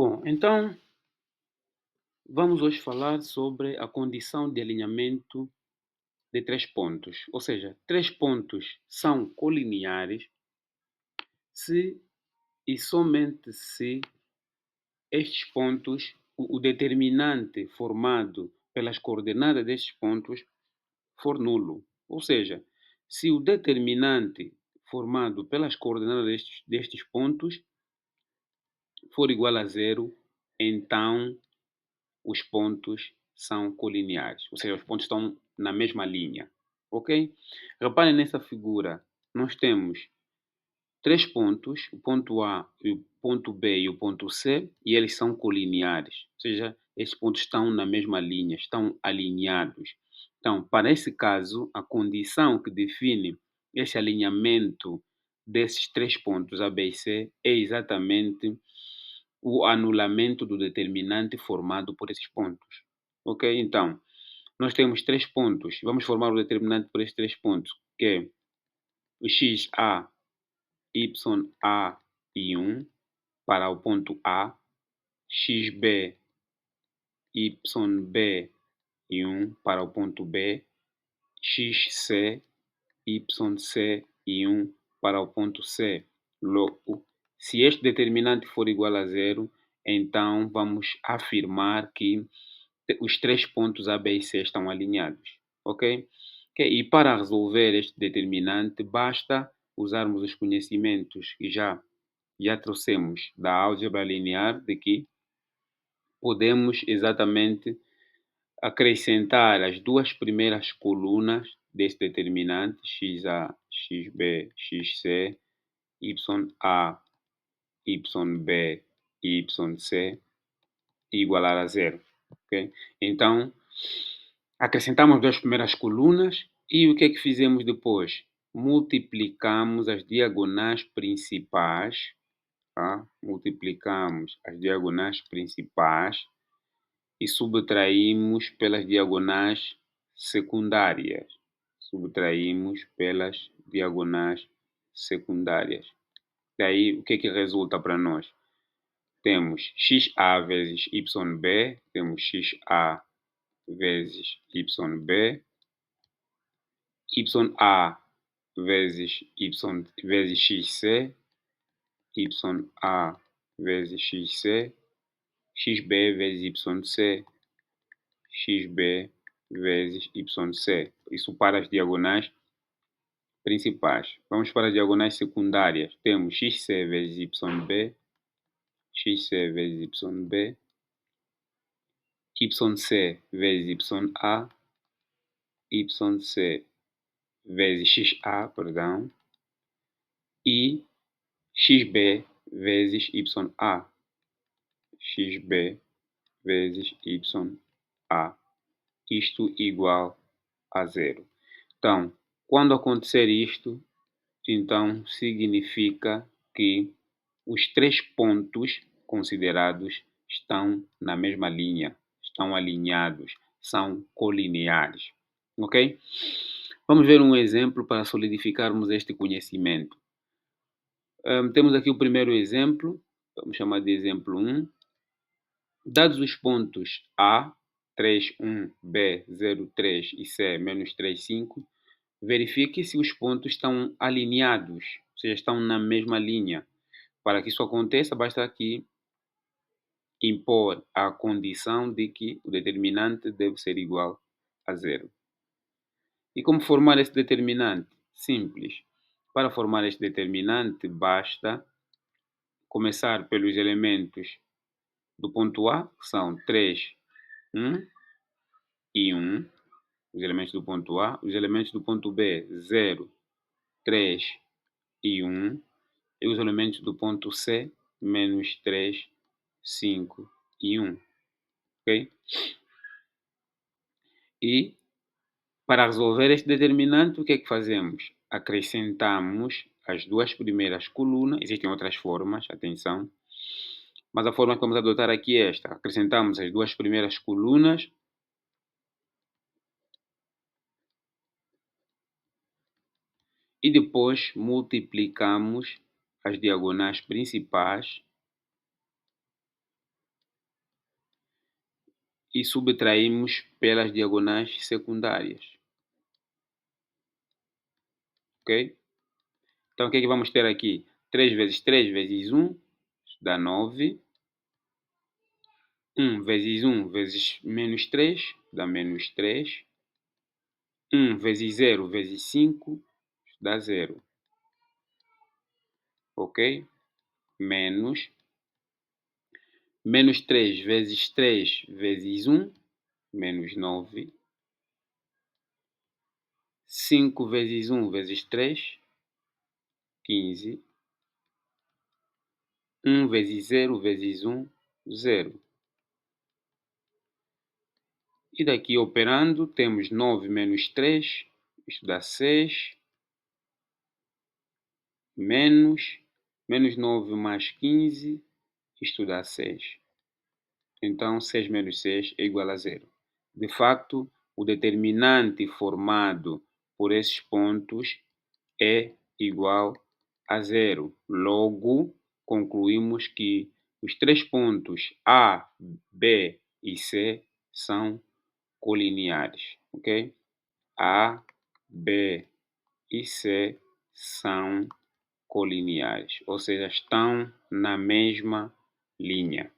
Bom, então vamos hoje falar sobre a condição de alinhamento de três pontos. Ou seja, três pontos são colineares se e somente se estes pontos, o determinante formado pelas coordenadas destes pontos for nulo. Ou seja, se o determinante formado pelas coordenadas destes pontos for igual a zero, então os pontos são colineares, ou seja, os pontos estão na mesma linha, ok? Reparem nessa figura, nós temos três pontos, o ponto A, o ponto B e o ponto C, e eles são colineares, ou seja, esses pontos estão na mesma linha, estão alinhados. Então, para esse caso, a condição que define esse alinhamento desses três pontos A, B e C é exatamente o anulamento do determinante formado por esses pontos. Ok? Então, nós temos três pontos. Vamos formar o determinante por esses três pontos, que é o x, a, y, a e 1 para o ponto A, xb, yb e 1 para o ponto B, xc, yc e 1 para o ponto C. Logo, se este determinante for igual a zero, então vamos afirmar que os três pontos A, B e C estão alinhados. Ok? E para resolver este determinante, basta usarmos os conhecimentos que já trouxemos da álgebra linear, de que podemos exatamente acrescentar as duas primeiras colunas desse determinante, xa, xb, xc, ya, yb e yc, igualar a zero. Okay? Então, acrescentamos duas primeiras colunas e o que é que fizemos depois? Multiplicamos as diagonais principais, tá? Multiplicamos as diagonais principais e subtraímos pelas diagonais secundárias. Subtraímos pelas diagonais secundárias. Daí, o que é que resulta para nós? Temos xa vezes yb, temos xa vezes yb, ya vezes vezes xc, ya vezes xc, xb vezes yc, xb vezes yc. Isso para as diagonais principais. Vamos para as diagonais secundárias. Temos xc vezes yb, xc vezes yb, yc vezes ya, yc vezes xa, perdão, e xb vezes ya, xb vezes ya, isto igual a zero. Então, quando acontecer isto, então significa que os três pontos considerados estão na mesma linha, estão alinhados, são colineares. Ok? Vamos ver um exemplo para solidificarmos este conhecimento. Temos aqui o primeiro exemplo, vamos chamar de exemplo 1. Dados os pontos A, 3, 1, B, 0, 3 e C, menos 3, 5, verifique se os pontos estão alinhados, ou seja, estão na mesma linha. Para que isso aconteça, basta aqui impor a condição de que o determinante deve ser igual a zero. E como formar esse determinante? Simples. Para formar este determinante, basta começar pelos elementos do ponto A, que são 3, 1 e 1, os elementos do ponto A, os elementos do ponto B, 0, 3 e 1, e os elementos do ponto C, menos 3, 5 e 1. Ok? E para resolver este determinante, o que é que fazemos? Acrescentamos as duas primeiras colunas, existem outras formas, atenção, mas a forma que vamos adotar aqui é esta. Acrescentamos as duas primeiras colunas e depois multiplicamos as diagonais principais e subtraímos pelas diagonais secundárias. Ok? Então, o que é que vamos ter aqui? 3 vezes 3 vezes 1 dá 9. 1 vezes 1 vezes menos 3 dá menos 3. 1 vezes 0 vezes 5 dá 0. Ok? Menos 3 vezes 3 vezes 1, menos 9. 5 vezes 1 vezes 3, 15. 1 vezes 0 vezes 1, 0. E daqui operando, temos 9 menos 3, isto dá 6, menos 9 mais 15, isto dá 6. Então, 6 menos 6 é igual a 0. De facto, o determinante formado por esses pontos é igual a 0. Logo, concluímos que os três pontos A, B e C são colineares. Ok? A, B e C são colineares, ou seja, estão na mesma linha.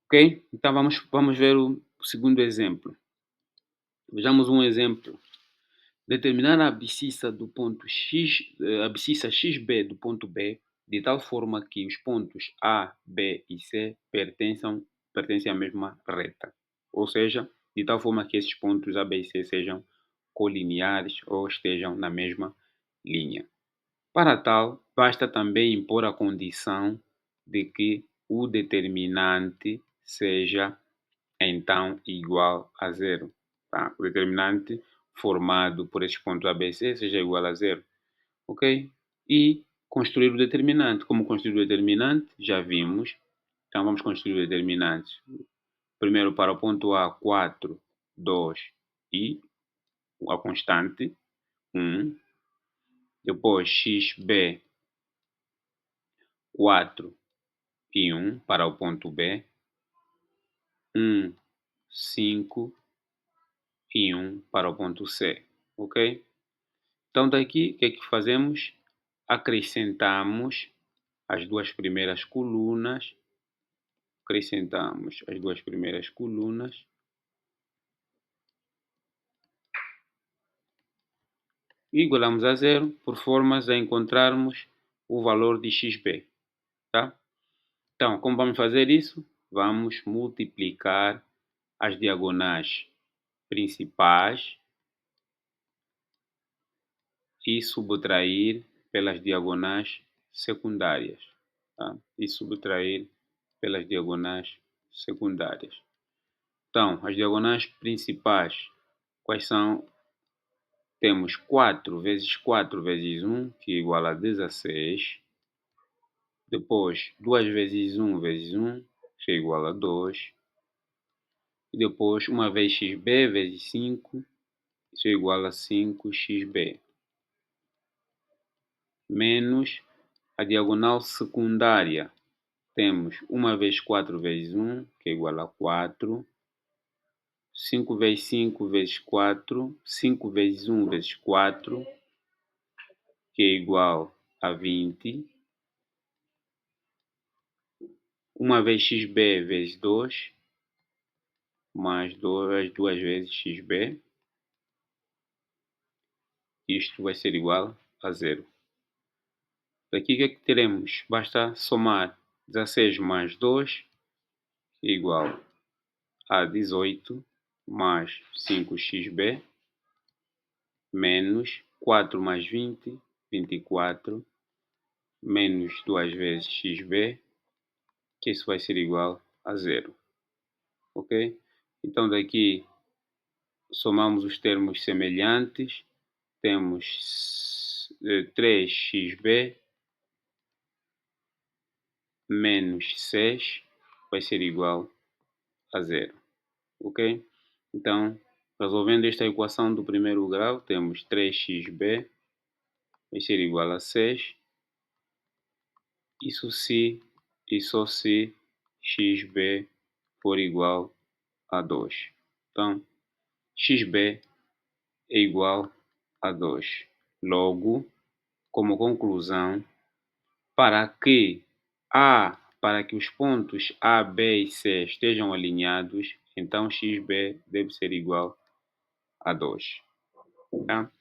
Ok? Então vamos ver o segundo exemplo. Vejamos um exemplo. Determinar a abscissa do ponto X, a abscissa XB do ponto B, de tal forma que os pontos A, B e C pertencem à mesma reta. Ou seja, de tal forma que esses pontos A, B e C sejam colineares ou estejam na mesma linha. Para tal, basta também impor a condição de que o determinante seja então igual a zero. Tá? O determinante formado por esses pontos A, B e C seja igual a zero. Ok? E construir o determinante. Como construir o determinante? Já vimos. Então vamos construir o determinante. Primeiro para o ponto A, 4, 2 e a constante 1. Depois xb 4 e 1 para o ponto B. 1, 5 e 1 para o ponto C. Ok? Então daqui o que é que fazemos? Acrescentamos as duas primeiras colunas. Acrescentamos as duas primeiras colunas. E igualamos a zero por formas a encontrarmos o valor de xb. Tá? Então, como vamos fazer isso? Vamos multiplicar as diagonais principais e subtrair pelas diagonais secundárias. Tá? E subtrair pelas diagonais secundárias. Então, as diagonais principais, quais são? Temos 4 vezes 4 vezes 1, que é igual a 16. Depois, 2 vezes 1 vezes 1, que é igual a 2. E depois, 1 vez xb vezes 5, isso é igual a 5xb. Menos a diagonal secundária. Temos 1 vez 4 vezes 1, que é igual a 4. 5 vezes 5 vezes 4. 5 vezes 1 vezes 4, que é igual a 20. 1 vez xb vezes 2, mais 2 vezes xb. Isto vai ser igual a 0. Daqui o que é que teremos? Basta somar 16 mais 2 é igual a 18 mais 5xb menos 4 mais 20, 24, menos 2 vezes xb, que isso vai ser igual a 0. Ok? Então daqui somamos os termos semelhantes, temos 3xb menos 6 vai ser igual a 0. Ok? Então, resolvendo esta equação do primeiro grau, temos 3xb vai ser igual a 6. Isso se e só se xb for igual a 2. Então, xb é igual a 2. Logo, como conclusão, para que os pontos A, B e C estejam alinhados, então xb deve ser igual a 2. Tá?